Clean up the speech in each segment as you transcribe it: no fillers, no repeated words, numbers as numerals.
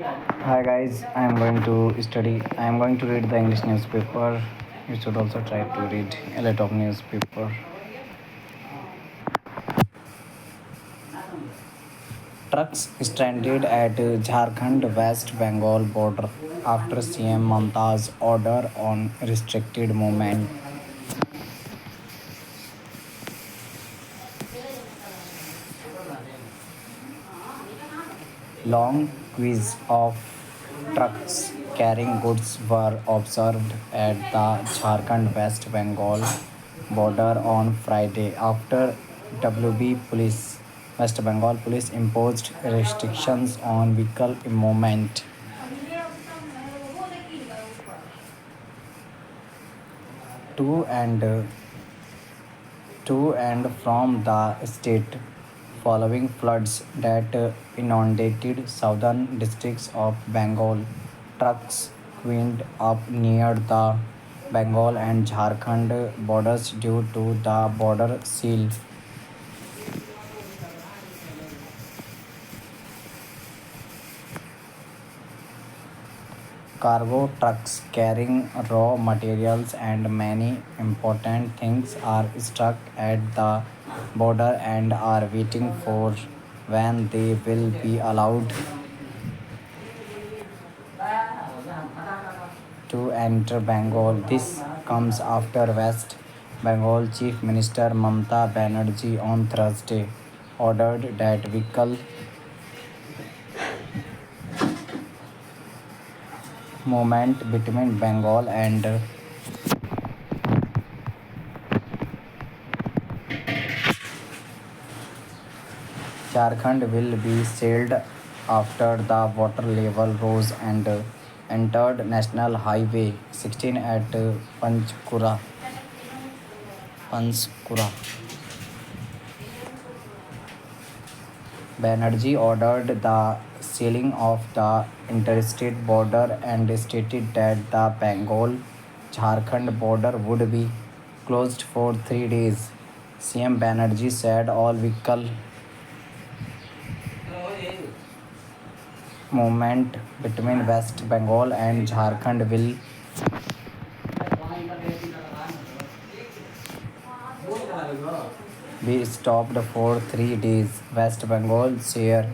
Hi guys, I am going to read the English newspaper. You should also try to read a lot of newspaper. Trucks stranded at Jharkhand West Bengal border after CM Mamta's order on restricted movement. Long queues of trucks carrying goods were observed at the Jharkhand West Bengal border on Friday after WB police West Bengal police imposed restrictions on vehicle movement to and to and from the state following floods that inundated southern districts of Bengal. Trucks queued up near the Bengal and Jharkhand borders due to the border seal. Cargo trucks carrying raw materials and many important things are stuck at the border and are waiting for when they will be allowed to enter Bengal. This comes after West Bengal Chief Minister Mamta Banerjee on Thursday ordered that vehicle movement between Bengal and Jharkhand will be sailed after the water level rose and entered National Highway 16 at Panchkura. Banerjee ordered the sealing of the interstate border and stated that the Bengal Jharkhand border would be closed for 3 days. CM Banerjee said all vehicle movement between West Bengal and Jharkhand will be stopped for 3 days. West Bengal share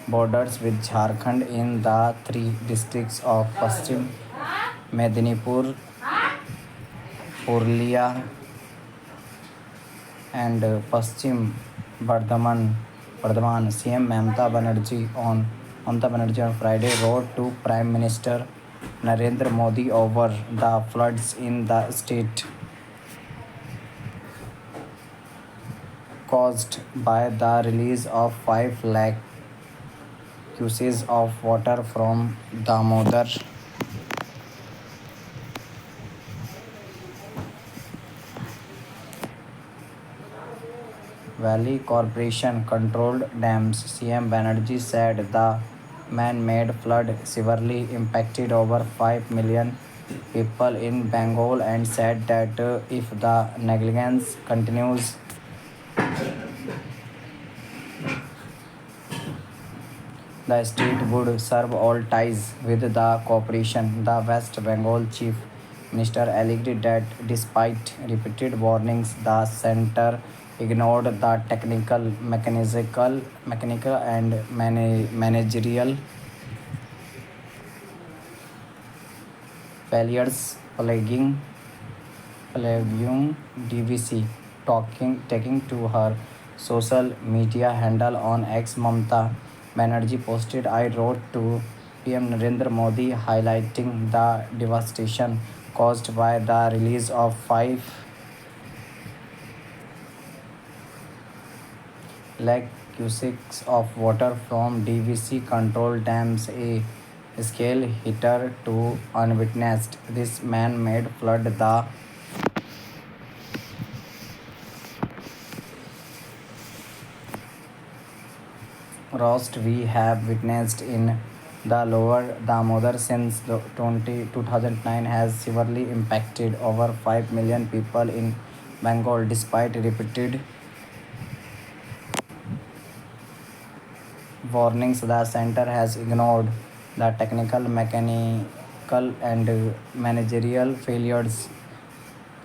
borders with Jharkhand in the three districts of Paschim Medinipur, Purlia, and Paschim Bardhaman. CM Mamta Banerjee on Friday wrote to Prime Minister Narendra Modi over the floods in the state caused by the release of 5 lakh cuses of water from Damodar Valley Corporation controlled dams. CM Banerjee said the man-made flood severely impacted over 5 million people in Bengal and said that if the negligence continues, the state would serve all ties with the corporation. The West Bengal Chief Minister alleged that despite repeated warnings, the center ignored the mechanical and managerial failures plaguing DVC. Taking to her social media handle on X, Mamta Banerjee posted, I wrote to PM Narendra Modi highlighting the devastation caused by the release of 5 lakh cusics of water from DVC controlled dams, a scale hitter to unwitnessed. This man-made flood, the worst we have witnessed in the lower Damodar since 2009, has severely impacted over 5 million people in Bengal despite repeated warnings the center has ignored. The technical, mechanical, and managerial failures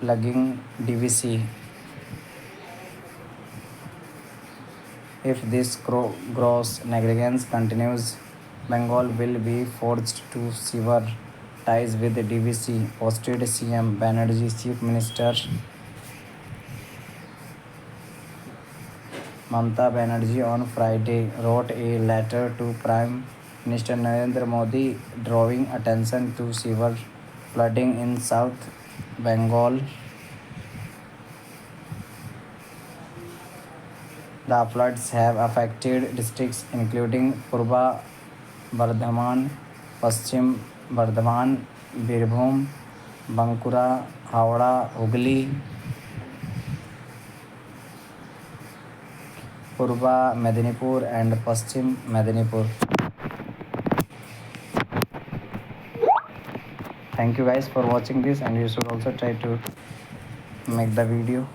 plaguing DVC. If this gross negligence continues, Bengal will be forced to sever ties with DVC, posted CM Banerjee. Chief Minister Mamata Banerjee on Friday wrote a letter to Prime Minister Narendra Modi drawing attention to severe flooding in South Bengal. The floods have affected districts including Purba Bardhaman, Paschim Bardhaman, Birbhum, Bankura, Howrah, Hooghly, Purba Medinipur, and Paschim Medinipur. Thank you guys for watching this, and you should also try to make the video.